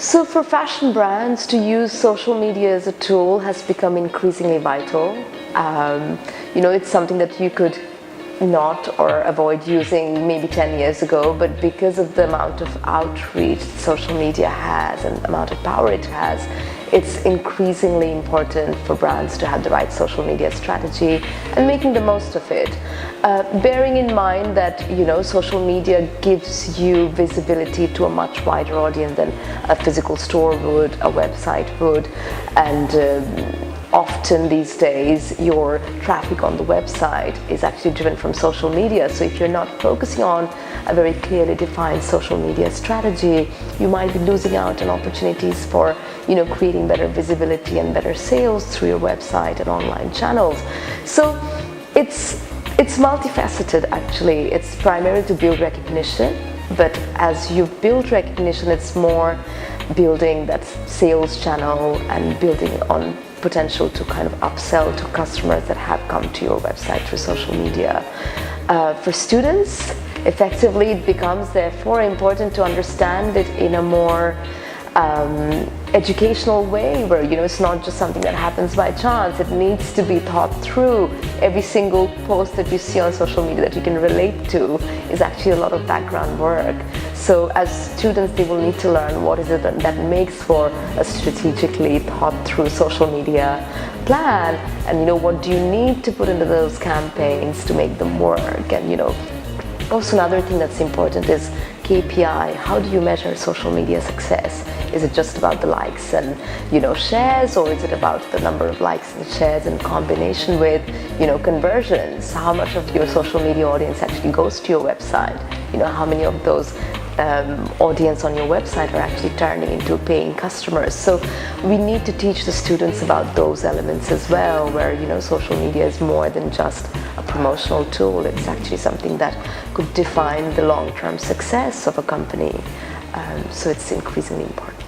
So for fashion brands to use social media as a tool has become increasingly vital. It's something that you could not or avoid using maybe 10 years ago, but because of the amount of outreach social media has and the amount of power it has, it's increasingly important for brands to have the right social media strategy and making the most of it. Bearing in mind that social media gives you visibility to a much wider audience than a physical store would, a website would, and often these days your traffic on the website is actually driven from social media. So if you're not focusing on a very clearly defined social media strategy, you might be losing out on opportunities for creating better visibility and better sales through your website and online channels. So it's multifaceted actually. It's primarily to build recognition, but as you build recognition, it's more building that sales channel and building on potential to kind of upsell to customers that have come to your website through social media. For students, effectively it becomes therefore important to understand it in a more educational way, where it's not just something that happens by chance. It needs to be thought through. Every single post that you see on social media that you can relate to is actually a lot of background work. So as students, they will need to learn what is it that makes for a strategically thought through social media plan, and what do you need to put into those campaigns to make them work. And also another thing that's important is KPI. How do you measure social media success? Is it just about the likes and shares, or is it about the number of likes and shares in combination with conversions? How much of your social media audience actually goes to your website? How many of those audience on your website are actually turning into paying customers? So we need to teach the students about those elements as well, where social media is more than just a promotional tool. It's actually something that could define the long-term success of a company. So it's increasingly important.